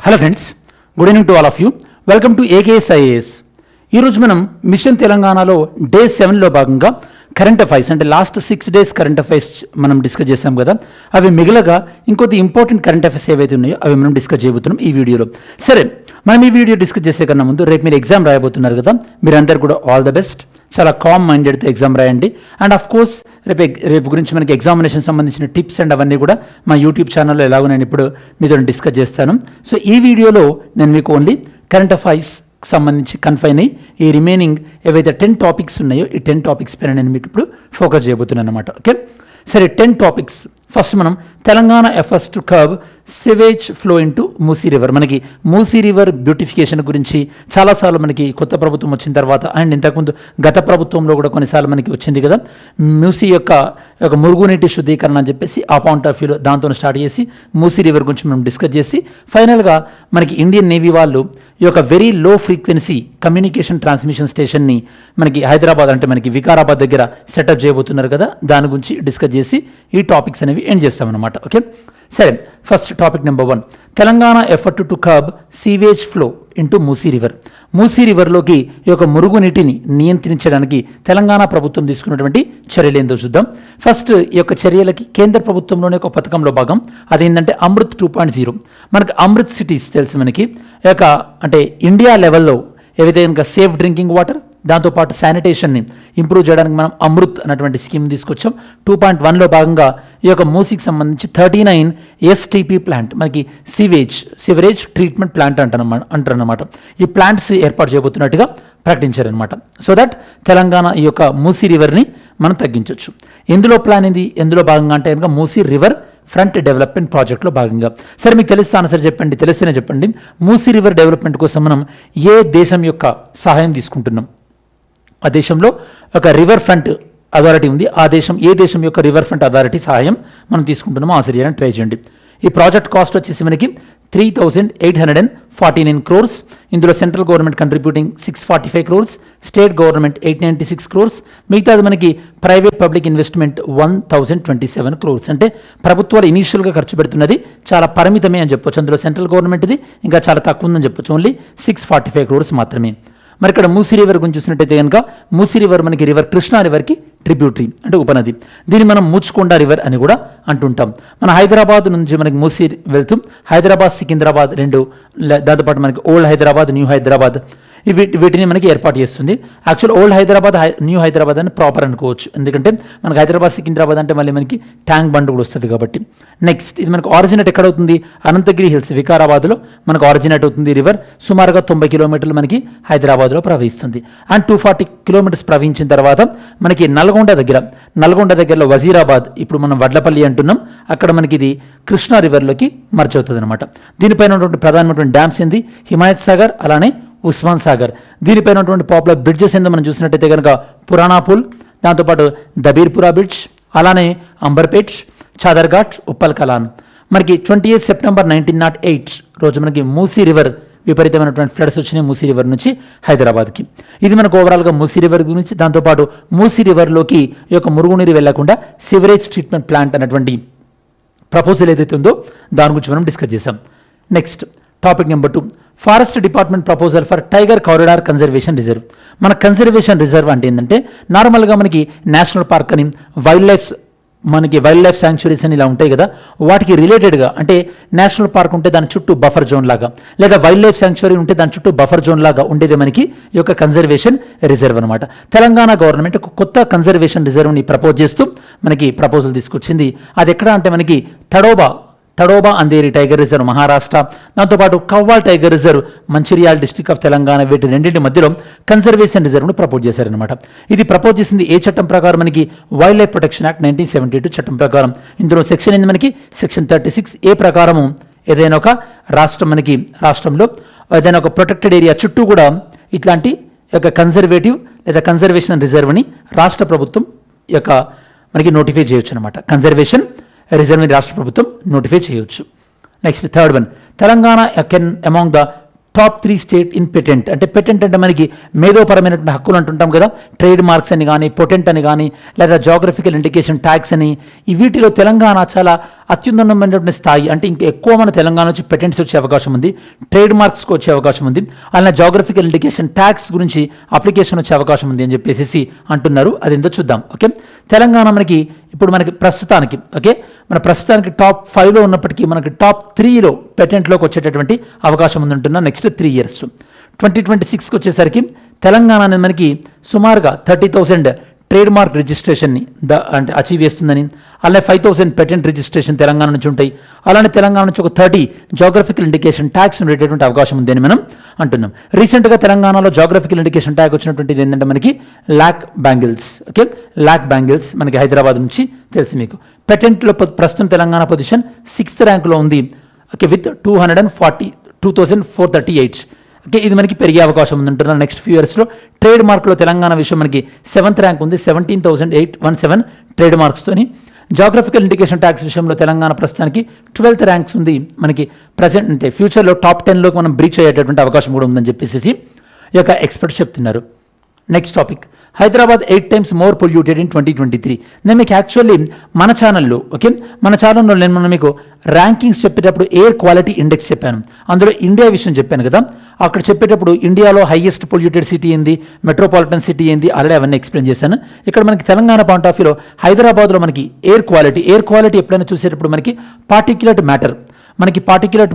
Hello friends, good evening to all of you. Welcome to AKS IAS. ఈరోజు మనం machine తెలంగాణలో day 7లో భాగంగా current affairs అంటే last 6 days current affairs మనం discuss చేసాం కదా. అవి మిగిలగా ఇంకొద్ది ఇంపార్టెంట్ కరెంట్ అఫైర్స్ ఏవైతే ఉన్నాయో అవి మనం డిస్కస్ చేయబోతున్నాం ఈ వీడియోలో. సరే, మనం ఈ వీడియో డిస్కస్ చేసే కన్నా ముందు రేపు మీరు ఎగ్జామ్ రాయబోతున్నారు కదా, మీరందరూ కూడా ఆల్ ద బెస్ట్. చాలా కామ్ మైండెడ్తో ఎగ్జామ్ రాయండి. అండ్ ఆఫ్ కోర్స్ రేపు గురించి మనకి ఎగ్జామినేషన్ సంబంధించిన టిప్స్ అండ్ అవన్నీ కూడా మా యూట్యూబ్ ఛానల్లో ఎలాగో నేను ఇప్పుడు మీతో డిస్కస్ చేస్తాను. సో ఈ వీడియోలో నేను మీకు ఓన్లీ కరెంట్ అఫైర్స్ సంబంధించి కన్ఫైన్ అయ్యి ఈ రిమైనింగ్ ఏవైతే 10 టాపిక్స్ ఉన్నాయో ఈ 10 టాపిక్స్ పైన నేను మీకు ఇప్పుడు ఫోకస్ చేయబోతున్నాను అనమాట. ఓకే, సరే, 10 టాపిక్స్. ఫస్ట్ మనం Telangana efforts to curb sewage flow into Musi river. మనకి మూసీ రివర్ బ్యూటిఫికేషన్ గురించి చాలాసార్లు మనకి కొత్త ప్రభుత్వం వచ్చిన తర్వాత అండ్ ఇంతకుముందు గత ప్రభుత్వంలో కూడా కొన్నిసార్లు మనకి వచ్చింది కదా, మూసీ యొక్క మురుగునీటి శుద్ధీకరణ అని చెప్పేసి ఆ పాయింట్ ఆఫ్ వ్యూలో దాంతో స్టార్ట్ చేసి మూసీ రివర్ గురించి మనం డిస్కస్ చేసి ఫైనల్గా మనకి ఇండియన్ నేవీ వాళ్ళు ఈ యొక్క very low frequency communication transmission స్టేషన్ని మనకి హైదరాబాద్ అంటే మనకి వికారాబాద్ దగ్గర సెటప్ చేయబోతున్నారు కదా, దాని గురించి డిస్కస్ చేసి ఈ టాపిక్స్ అనేవి ఎండ్ చేస్తామన్నమాట. ఓకే, సరే, first topic number 1, Telangana effort to curb sewage flow into Musi river. Musi రివర్లోకి ఈ యొక్క మురుగునీటిని నియంత్రించడానికి తెలంగాణ ప్రభుత్వం తీసుకున్నటువంటి చర్యలు ఏందో చూద్దాం. ఫస్ట్ ఈ యొక్క చర్యలకి కేంద్ర ప్రభుత్వంలోనే ఒక పథకంలో భాగం అదేంటంటే అమృత్ 2.0. మనకి అమృత్ సిటీస్ తెలుసు మనకి, ఈ యొక్క అంటే ఇండియా లెవెల్లో ఏవైతే కనుక సేఫ్ డ్రింకింగ్ వాటర్ దాంతోపాటు శానిటేషన్ని ఇంప్రూవ్ చేయడానికి మనం అమృత్ అన్నటువంటి స్కీమ్ తీసుకొచ్చాం. 2.1లో భాగంగా ఈ యొక్క మూసీకి సంబంధించి 39 STP ప్లాంట్ మనకి సివరేజ్ ట్రీట్మెంట్ ప్లాంట్ అంటారన్నమాట. ఈ ప్లాంట్స్ ఏర్పాటు చేయబోతున్నట్టుగా ప్రకటించారనమాట. సో దట్ తెలంగాణ ఈ యొక్క మూసీ రివర్ని మనం తగ్గించవచ్చు. ఎందులో ప్లాన్ ఇది, ఎందులో భాగంగా అంటే కనుక మూసీ రివర్ ఫ్రంట్ డెవలప్మెంట్ ప్రాజెక్ట్లో భాగంగా. సరే, మీకు తెలుస్తా ఆన్సర్ చెప్పండి, తెలిస్తేనే చెప్పండి. మూసీ రివర్ డెవలప్మెంట్ కోసం మనం ఏ దేశం యొక్క సహాయం తీసుకుంటున్నాం? ఆ దేశంలో ఒక రివర్ ఫ్రంట్ అథారిటీ ఉంది. ఏ దేశం యొక్క రివర్ ఫ్రంట్ అథారిటీ సహాయం మనం తీసుకుంటున్నామో ఆన్సర్ చేయడానికి ట్రై చేయండి. ఈ ప్రాజెక్ట్ కాస్ట్ వచ్చేసి మనకి 3,849 crores. ఇందులో central government contributing 645 crores, state government 896 crores, మిగతాది మనకి ప్రైవేట్ పబ్లిక్ ఇన్వెస్ట్మెంట్ 1,027 crores. అంటే ప్రభుత్వాలు ఇనీషియల్గా ఖర్చు పెడుతున్నది చాలా పరిమితమే అని చెప్పొచ్చు. అందులో సెంట్రల్ గవర్నమెంట్ది ఇంకా చాలా తక్కువ ఉందని చెప్పొచ్చు, ఓన్లీ 645 crores మాత్రమే. మరి ఇక్కడ మూసీ రివర్ గురించి చూసినట్టయితే కనుక మూసీ రివర్ మనకి రివర్ కృష్ణా రివర్కి ట్రిబ్యూటరీ అంటే ఉపనది. దీన్ని మనం మూచుకొండ రివర్ అని కూడా అంటుంటాం. మన హైదరాబాద్ నుంచి మనకి మూసీ వెళ్తూ హైదరాబాద్ సికింద్రాబాద్ రెండు, దాంతోపాటు మనకి ఓల్డ్ హైదరాబాద్ న్యూ హైదరాబాద్ వీటిని మనకి ఏర్పాటు చేస్తుంది. Actual old Hyderabad new Hyderabad అని ప్రాపర్ అనుకోవచ్చు, ఎందుకంటే మనకి హైదరాబాద్ సికింద్రాబాద్ అంటే మళ్ళీ మనకి ట్యాంక్ బండ్ కూడా వస్తుంది కాబట్టి. నెక్స్ట్ ఇది మనకు ఆరిజినేట్ ఎక్కడ అవుతుంది? అనంతగిరి హిల్స్ వికారాబాద్లో మనకు ఆరిజినేట్ అవుతుంది రివర్. సుమారుగా 90 కిలోమీటర్లు మనకి హైదరాబాద్లో ప్రవహిస్తుంది. అండ్ 240 kilometers ప్రవహించిన తర్వాత మనకి నల్గొండ దగ్గరలో వజీరాబాద్, ఇప్పుడు మనం వడ్లపల్లి అంటున్నాం, అక్కడ మనకి ఇది కృష్ణా రివర్లోకి మర్జ్ అవుతుంది అనమాట. దీనిపైన ఉన్నటువంటి ప్రధానమైనటువంటి డ్యామ్స్ ఏంది? హిమాయత్ సాగర్, అలానే ఉస్మాన్ సాగర్. దీనిపైన ఉన్నటువంటి పాపులర్ బ్రిడ్జెస్ ఏందో మనం చూసినట్టయితే కనుక పురాణా పూల్, దాంతోపాటు దబీర్పురా బ్రిడ్జ్, అలానే అంబర్పేట్, చాదర్ఘాట్, ఉప్పల్ కలాన్. మనకి 28 September 1908 రోజు మనకి మూసీ రివర్ విపరీతమైనటువంటి ఫ్లడ్స్ వచ్చినాయి మూసీ రివర్ నుంచి హైదరాబాద్కి. ఇది మనకు ఓవరాల్గా మూసీ రివర్ గురించి. దాంతోపాటు మూసీ రివర్లోకి ఈ యొక్క మురుగునీరు వెళ్లకుండా సివరేజ్ ట్రీట్మెంట్ ప్లాంట్ అనేటువంటి ప్రపోజల్ ఏదైతే ఉందో దాని గురించి మనం డిస్కస్ చేసాం. Next topic number 2, forest department proposal for tiger corridor conservation reserve. మన కన్జర్వేషన్ రిజర్వ్ అంటే ఏంటంటే నార్మల్గా మనకి నేషనల్ పార్క్ అని వైల్డ్ లైఫ్ శాంక్చురీస్ అని ఇలా ఉంటాయి కదా, వాటికి రిలేటెడ్గా అంటే నేషనల్ పార్క్ ఉంటే దాని చుట్టూ బఫర్ జోన్ లాగా, లేదా వైల్డ్ లైఫ్ శాంక్చురీ ఉంటే దాని చుట్టూ బఫర్ జోన్ లాగా ఉండేది మనకి ఈ యొక్క కన్జర్వేషన్ రిజర్వ్ అనమాట. తెలంగాణ గవర్నమెంట్ ఒక కొత్త కన్జర్వేషన్ రిజర్వ్ని ప్రపోజ్ చేస్తూ మనకి ప్రపోజల్ తీసుకొచ్చింది. అది ఎక్కడ అంటే మనకి తడోబా అందేరి టైగర్ రిజర్వ్ మహారాష్ట్ర, దాంతోపాటు Kawal tiger reserve Mancherial district of Telangana, వీటి రెండింటి మధ్యలో కన్జర్వేషన్ రిజర్వ్ను ప్రపోజ్ చేశారనమాట. ఇది ప్రపోజ్ చేసింది ఏ చట్టం ప్రకారం? మనకి వైల్డ్ లైఫ్ ప్రొటెక్షన్ యాక్ట్ 1972 చట్టం ప్రకారం. ఇందులో సెక్షన్ ఏంది మనకి? సెక్షన్ 36A ప్రకారము ఏదైనా ఒక రాష్ట్రంలో ఏదైనా ఒక ప్రొటెక్టెడ్ ఏరియా చుట్టూ కూడా ఇట్లాంటి యొక్క కన్జర్వేటివ్ లేదా కన్జర్వేషన్ రిజర్వ్ని రాష్ట్ర ప్రభుత్వం యొక్క మనకి నోటిఫై చేయొచ్చు అనమాట. కన్జర్వేషన్ రిజర్వ్ని రాష్ట్ర ప్రభుత్వం నోటిఫై చేయవచ్చు. Next third one, Telangana can among the top 3 state in patent. అంటే పెటెంట్ అంటే మనకి మేధోపరమైనటువంటి హక్కులు అంటుంటాం కదా, ట్రేడ్ మార్క్స్ అని కానీ, పొటెంట్ అని కానీ, లేదా జాగ్రఫికల్ ఇండికేషన్ ట్యాక్స్ అని. ఈ వీటిలో తెలంగాణ చాలా అత్యున్నతమైనటువంటి స్థాయి. అంటే ఇంకా ఎక్కువ మన తెలంగాణ నుంచి పెటెంట్స్ వచ్చే అవకాశం ఉంది, ట్రేడ్ మార్క్స్కి వచ్చే అవకాశం ఉంది, అలానే జాగ్రఫికల్ ఇండికేషన్ ట్యాక్స్ గురించి అప్లికేషన్ వచ్చే అవకాశం ఉంది అని చెప్పేసి అంటున్నారు. అది ఎంతో చూద్దాం. ఓకే, తెలంగాణ ఇప్పుడు మనకి ప్రస్తుతానికి మన ప్రస్తుతానికి టాప్ 5లో ఉన్నప్పటికీ మనకి టాప్ 3లో పెటెంట్లోకి వచ్చేటటువంటి అవకాశం ఉందంటున్నా నెక్స్ట్ 3 years. 2026కి వచ్చేసరికి తెలంగాణ అనేది మనకి సుమారుగా 30,000 ట్రేడ్ మార్క్ రిజిస్ట్రేషన్ని అంటే అచీవ్ చేస్తుందని, అలానే 5,000 పెటెంట్ రిజిస్ట్రేషన్ తెలంగాణ నుంచి ఉంటాయి. అలానే తెలంగాణ నుంచి ఒక 30 జాగ్రఫికల్ ఇండికేషన్ ట్యాక్స్ ఉండేటటువంటి అవకాశం ఉంది అని మనం అంటున్నాం. రీసెంట్గా తెలంగాణలో జాగ్రఫికల్ ఇండికేషన్ ట్యాగ్ వచ్చినటువంటిది ఏంటంటే మనకి lac bangles. Okay, lac bangles మనకి హైదరాబాద్ నుంచి తెలుసు మీకు. పెటెంట్లో ప్రస్తుతం తెలంగాణ పొజిషన్ 6th ర్యాంక్లో ఉంది. Okay, with 242,438. ఓకే, ఇది మనకి పెరిగే అవకాశం ఉందంటున్నారు నెక్స్ట్ ఫ్యూ ఇయర్స్లో. ట్రేడ్ మార్క్లో తెలంగాణ విషయం మనకి 7th ర్యాంక్ ఉంది, 17,817 ట్రేడ్ మార్క్స్తోని. జాగ్రఫికల్ ఇండికేషన్ ట్యాక్స్ విషయంలో తెలంగాణ ప్రస్తుతానికి 12th ర్యాంక్స్ ఉంది. మనకి ప్రజెంట్ అంటే ఫ్యూచర్లో టాప్ 10లోకి మనం బ్రీచ్ అయ్యేటటువంటి అవకాశం కూడా ఉందని చెప్పేసి ఈ యొక్క ఎక్స్పర్ట్స్ చెప్తున్నారు. Next topic, Hyderabad 8 times more polluted in 2023. నేను మీకు యాక్చువల్లీ మన ఛానల్లో నేను మీకు ర్యాంకింగ్స్ చెప్పేటప్పుడు ఎయిర్ క్వాలిటీ ఇండెక్స్ చెప్పాను. అందులో ఇండియా విషయం చెప్పాను కదా, అక్కడ చెప్పేటప్పుడు ఇండియాలో హైయెస్ట్ పొల్యూటెడ్ సిటీ ఏంది, మెట్రోపాలిటన్ సిటీ ఏంది, ఆల్రెడీ అవన్నీ ఎక్స్ప్లెయిన్ చేశాను. ఇక్కడ మనకి తెలంగాణ పాయింట్ ఆఫ్ వ్యూలో హైదరాబాద్లో మనకి ఎయిర్ క్వాలిటీ ఎప్పుడైనా చూసేటప్పుడు మనకి పార్టిక్యులేట్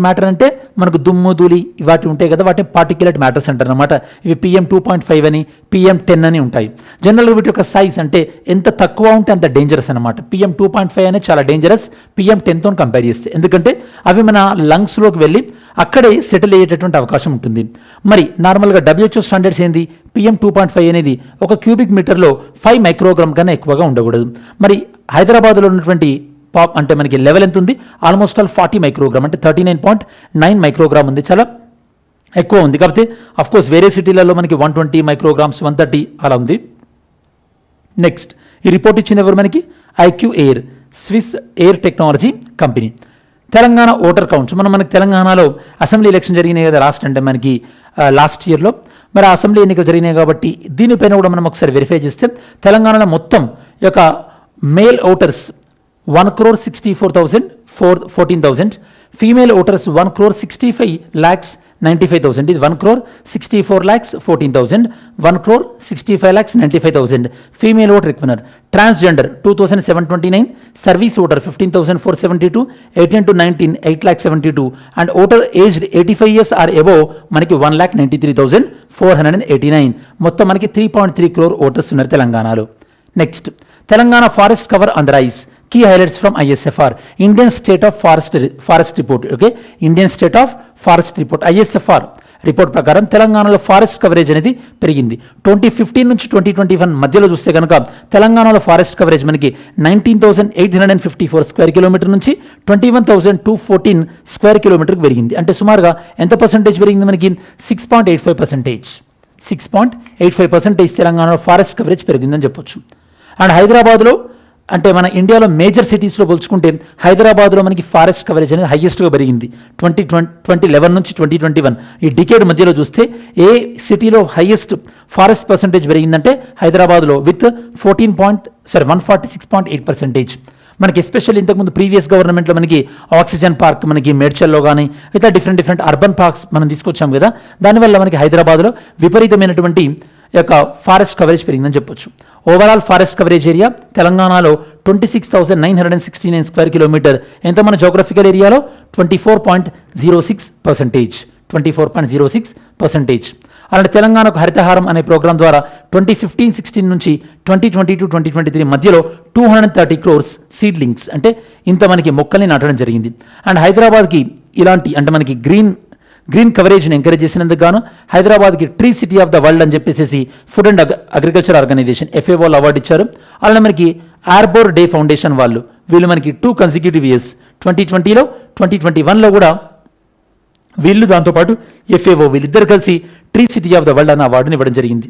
మ్యాటర్ అంటే మనకు దుమ్ము ధూళి వాటి ఉంటాయి కదా, వాటిని పార్టిక్యులేట్ మ్యాటర్స్ అంటారు అనమాట. ఇవి PM 2.5 అని, PM 10 అని ఉంటాయి. జనరల్గా వీటి యొక్క సైజ్ అంటే ఎంత తక్కువ ఉంటే అంత డేంజరస్ అనమాట. PM 2.5 అనేది చాలా డేంజరస్ PM 10తో కంపేర్ చేస్తే, ఎందుకంటే అవి మన లంగ్స్లోకి వెళ్ళి అక్కడే సెటిల్ అయ్యేటటువంటి అవకాశం ఉంటుంది. మరి నార్మల్గా WHO స్టాండర్డ్స్ ఏంది, PM 2.5 అనేది ఒక క్యూబిక్ మీటర్లో 5 మైక్రోగ్రామ్ కన్నా ఎక్కువగా ఉండకూడదు. మరి హైదరాబాద్లో ఉన్నటువంటి అంటే మనకి లెవెల్ ఎంత ఉంది, ఆల్మోస్ట్ 40 మైక్రోగ్రామ్ అంటే 39.9 మైక్రోగ్రామ్ ఉంది, చాలా ఎక్కువ ఉంది. కాకపోతే అఫ్కోర్స్ వేరే సిటీలలో మనకి 120 మైక్రోగ్రామ్స్ 130 అలా ఉంది. నెక్స్ట్ ఈ రిపోర్ట్ ఇచ్చిన ఎవరు మనకి, IQ air, Swiss air technology company. Telangana voter counts మనకి తెలంగాణలో అసెంబ్లీ ఎలక్షన్ జరిగినాయి కదా మనకి లాస్ట్ ఇయర్లో. మరి అసెంబ్లీ ఎన్నికలు జరిగినాయి కాబట్టి దీనిపైన కూడా మనం ఒకసారి వెరిఫై చేస్తే తెలంగాణలో మొత్తం యొక్క మేల్ ఓటర్స్ 1,64,14,000, ఫీమేల్ ఓటర్స్ 1,65,95,000. ఇది 1,64,14,000, 1,65,95,000 ఫీమేల్ ఓటర్ ఎక్కువన్నారు. Transgender 2,729, service voter 15,472, 18 to 19 8,72 and voter aged 85 years or above మనకి 1,93,489. మొత్తం మనకి 3.3 crore ఓటర్స్ ఉన్నారు తెలంగాణలో. Next Telangana forest cover on the rise. Key highlights from ISFR, Indian State of Forest Report. Okay, Indian State of Forest Report, ISFR report ప్రకారం తెలంగాణలో forest coverage అనేది పెరిగింది. 2015 నుంచి 2021 మధ్యలో చూస్తే కనుక తెలంగాణలో ఫారెస్ట్ కవరేజ్ మనకి 19,854 స్క్వేర్ కిలోమీటర్ నుంచి 21,214 స్క్వేర్ కిలోమీటర్కి పెరిగింది. అంటే సుమారుగా ఎంత పర్సెంటేజ్ పెరిగింది మనకి, 6.85% తెలంగాణలో ఫారెస్ట్ కవరేజ్ పెరిగిందని చెప్పొచ్చు. అండ్ హైదరాబాద్లో అంటే మన ఇండియాలో మేజర్ సిటీస్లో పోల్చుకుంటే హైదరాబాద్లో మనకి ఫారెస్ట్ కవరేజ్ అనేది హైయెస్ట్గా పెరిగింది. 2011 నుంచి 2021 ఈ డికేడ్ మధ్యలో చూస్తే ఏ సిటీలో హైయెస్ట్ ఫారెస్ట్ పర్సంటేజ్ పెరిగిందంటే హైదరాబాద్లో విత్ 146.8%. మనకి ఎస్పెషల్లీ ఇంతకుముందు ప్రీవియస్ గవర్నమెంట్లో మనకి ఆక్సిజన్ పార్క్ మనకి మేడ్చల్లో కానీ ఇట్లా డిఫరెంట్ అర్బన్ పార్క్స్ మనం తీసుకొచ్చాం కదా, దానివల్ల మనకి హైదరాబాద్లో విపరీతమైనటువంటి యొక్క ఫారెస్ట్ కవరేజ్ పెరిగిందని చెప్పొచ్చు. ఓవరాల్ ఫారెస్ట్ కవరేజ్ ఏరియా తెలంగాణలో 26,969 స్క్వేర్ కిలోమీటర్. ఎంత మన జోగ్రఫికల్ ఏరియాలో 24.06%. అలాంటి తెలంగాణకు హరితహారం అనే ప్రోగ్రాం ద్వారా 2015-16 నుంచి 2022-2023 మధ్యలో 230 crores సీడ్లింగ్స్ అంటే ఇంత మనకి మొక్కల్ని నాటడం జరిగింది. అండ్ హైదరాబాద్కి ఇలాంటి అంటే మనకి గ్రీన్ కవరేజ్ని ఎంకరేజ్ చేసినందుకు గాను హైదరాబాద్కి tree city of the world అని చెప్పేసి food and agriculture organization FAO వాళ్ళు అవార్డు ఇచ్చారు. అలానే మనకి ఆర్బోర్ డే ఫౌండేషన్ వీళ్ళు మనకి 2 consecutive years 2020లో 2021లో కూడా వీళ్ళు దాంతోపాటు FAO వీళ్ళిద్దరు కలిసి tree city of the world అన్న అవార్డుని ఇవ్వడం జరిగింది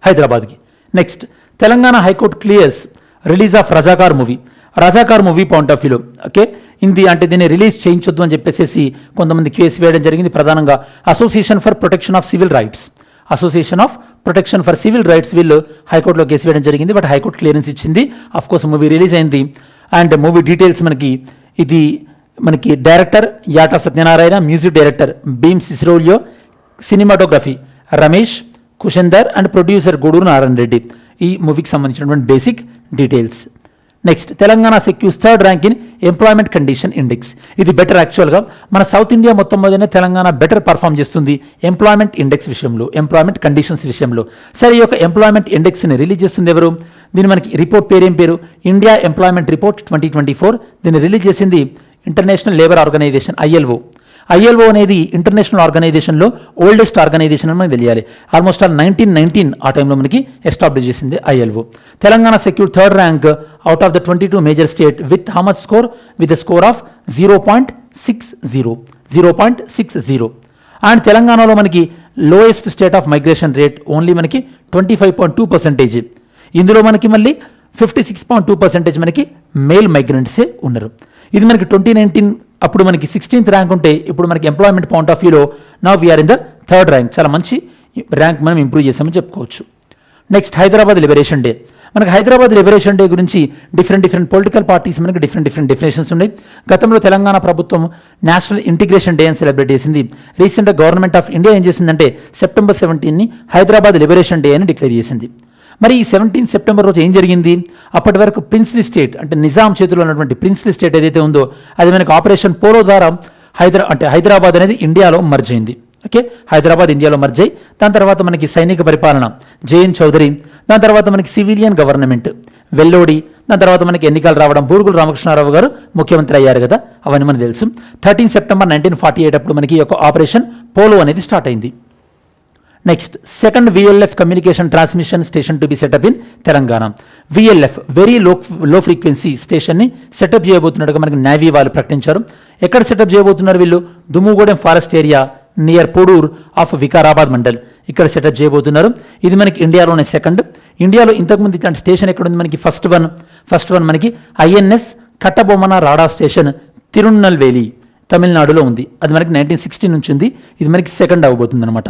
హైదరాబాద్కి. Next Telangana high court clears release of Razakar movie. Razakar movie point of వ్యూలో ఓకే హిందీ అంటే దీన్ని రిలీజ్ చేయించొద్దు అని చెప్పేసి కొంతమంది కేసు వేయడం జరిగింది. ప్రధానంగా association for protection of civil rights వీళ్ళు హైకోర్టులో కేసు వేయడం జరిగింది. బట్ హైకోర్టు క్లియరెన్స్ ఇచ్చింది. ఆఫ్ కోర్స్ మూవీ రిలీజ్ అయింది. అండ్ మూవీ డీటెయిల్స్ మనకి director Yata Satyanarayana, music director Bheem Ceciroleo, cinematography Ramesh Kushandar and producer Guduru Narayana Reddy. ఈ మూవీకి సంబంధించినటువంటి basic details. Next, Telangana secures third rank in employment condition index. ఇది బెటర్. యాక్చువల్గా మన సౌత్ ఇండియా మొత్తం మీదనే తెలంగాణ బెటర్ పర్ఫామ్ చేస్తుంది ఎంప్లాయ్మెంట్ ఇండెక్స్ విషయంలో, ఎంప్లాయ్మెంట్ కండిషన్స్ విషయంలో. సరే, ఈ యొక్క ఎంప్లాయ్మెంట్ ఇండెక్స్ని రిలీజ్ చేస్తుంది ఎవరు? దీని మనకి రిపోర్ట్ పేరు ఏం పేరు? India employment report 2024. దీన్ని రిలీజ్ చేసింది ఇంటర్నేషనల్ లేబర్ ఆర్గనైజేషన్ ILO అనేది ఇంటర్నేషనల్ ఆర్గనైజేషన్లో ఓల్డెస్ట్ ఆర్గనైజేషన్ అని మనకు తెలియాలి. ఆల్మోస్ట్ 1919 ఆ టైంలో మనకి ఎస్టాబ్లిష్ చేసింది ILO. Telangana secure third rank out of the 22 major state with how much score? With a score of 0.60. And తెలంగాణలో మనకి lowest state of migration rate only మనకి 25.2%. ఇందులో మనకి మళ్ళీ 56.2% మనకి మేల్ మైగ్రెంట్సే ఉన్నారు. ఇది మనకి 2019 అప్పుడు మనకి 16th ర్యాంక్ ఉంటే ఇప్పుడు మనకి ఎంప్లాయ్మెంట్ పాయింట్ ఆఫ్ వ్యూలో now we are in the third rank. చాలా మంచి ర్యాంక్ మనం ఇంప్రూవ్ చేసామని చెప్పుకోవచ్చు. Next, Hyderabad liberation day. మనకి హైదరాబాద్ లిబరేషన్ డే గురించి డిఫరెంట్ పొలిటికల్ పార్టీస్ మనకి డిఫరెంట్ డెఫినేషన్స్ ఉన్నాయి. గతంలో తెలంగాణ ప్రభుత్వం నేషనల్ ఇంటిగ్రేషన్ డే అని సెలబ్రేట్ చేసింది. రీసెంట్గా గవర్నమెంట్ ఆఫ్ ఇండియా ఏం చేసిందంటే సెప్టెంబర్ 17ని హైదరాబాద్ లిబరేషన్ డే అని డిక్లేర్ చేసింది. మరి ఈ 17 సెప్టెంబర్ రోజు ఏం జరిగింది? అప్పటి వరకు ప్రిన్స్లీ స్టేట్ అంటే నిజాం చేతిలో ఉన్నటువంటి ప్రిన్స్లీ స్టేట్ ఏదైతే ఉందో అది మనకి ఆపరేషన్ పోలో ద్వారా హైదరాబాద్ అనేది ఇండియాలో మర్జ్ అయింది. ఓకే, హైదరాబాద్ ఇండియాలో మర్జ్ అయ్యి దాని తర్వాత మనకి సైనిక పరిపాలన జేఎన్ చౌదరి, దాని తర్వాత మనకి సివిలియన్ గవర్నమెంట్ వెల్లోడి, దాని తర్వాత మనకి ఎన్నికలు రావడం, బూరుగుల రామకృష్ణారావు గారు ముఖ్యమంత్రి అయ్యారు కదా, అవన్నీ మనకు తెలుసు. 13 సెప్టెంబర్ 1948 అప్పుడు మనకి ఈ యొక్క ఆపరేషన్ పోలో అనేది స్టార్ట్ అయింది. Next, second VLF communication transmission station to be setup in Telangana. VLF very low frequency స్టేషన్ని సెటప్ చేయబోతున్నట్టుగా మనకి నేవీ వాళ్ళు ప్రకటించారు. ఎక్కడ సెటప్ చేయబోతున్నారు వీళ్ళు? Dammagudem forest area near Pudur of Vikarabad mandal, ఇక్కడ సెటప్ చేయబోతున్నారు. ఇది మనకి ఇండియాలోనే సెకండ్. ఇండియాలో ఇంతకుముందు ఇట్లాంటి స్టేషన్ ఎక్కడ ఉంది? మనకి ఫస్ట్ వన్ మనకి INS కట్టబొమ్మన రాడా స్టేషన్ తిరునల్వేలి తమిళనాడులో ఉంది. అది మనకి 1960 నుంచి ఉంది. ఇది మనకి సెకండ్ అవ్వబోతుంది అనమాట.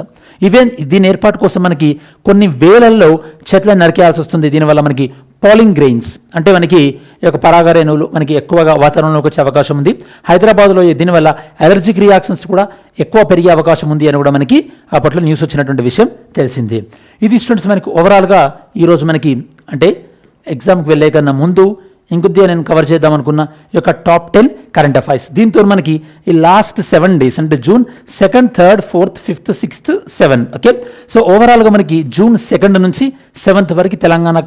దీని ఏర్పాటు కోసం మనకి కొన్ని వేలల్లో చెట్లను నరికేయాల్సి వస్తుంది. దీనివల్ల మనకి పాలింగ్ గ్రెయిన్స్ అంటే మనకి ఈ యొక్క పరాగరేణువులు మనకి ఎక్కువగా వాతావరణంలోకి వచ్చే అవకాశం ఉంది. హైదరాబాద్లో దీనివల్ల అలర్జిక్ రియాక్షన్స్ కూడా ఎక్కువ పెరిగే అవకాశం ఉంది అని కూడా మనకి అప్పట్లో న్యూస్ వచ్చినటువంటి విషయం తెలిసింది. ఇది స్టూడెంట్స్ మనకి ఓవరాల్గా ఈరోజు మనకి అంటే ఎగ్జామ్కి వెళ్ళే కన్నా ముందు ఇంకొద్దిగా నేను కవర్ చేద్దాం అనుకున్న ఈ యొక్క టాప్ 10 కరెంట్ అఫైర్స్. దీంతో మనకి ఈ లాస్ట్ 7 days అంటే June 2nd, 3rd, 4th, 5th, 6th, 7th. Okay, so ఓవరాల్గా మనకి June 2nd నుంచి 7th వరకు తెలంగాణ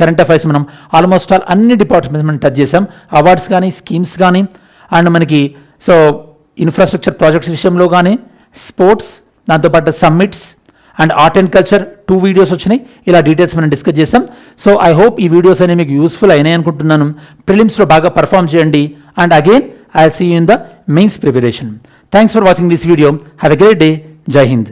కరెంట్ అఫైర్స్ మనం ఆల్మోస్ట్ ఆల్ అన్ని డిపార్ట్మెంట్స్ మనం టచ్ చేసాం. అవార్డ్స్ కానీ, స్కీమ్స్ కానీ, అండ్ మనకి సో ఇన్ఫ్రాస్ట్రక్చర్ ప్రాజెక్ట్స్ విషయంలో కానీ, స్పోర్ట్స్, దాంతోపాటు summits and art and culture 2 videos వచ్చినాయి. ఇలా డీటెయిల్స్ మనం డిస్కస్ చేసాం. సో ఐ హోప్ ఈ వీడియోస్ అనేవి మీకు యూస్ఫుల్ అయినాయి అనుకుంటున్నాను. ప్రిలిమ్స్లో బాగా పర్ఫామ్ చేయండి. And again I see you in the mains preparation. Thanks for watching this video. Have a great day. జై హింద్.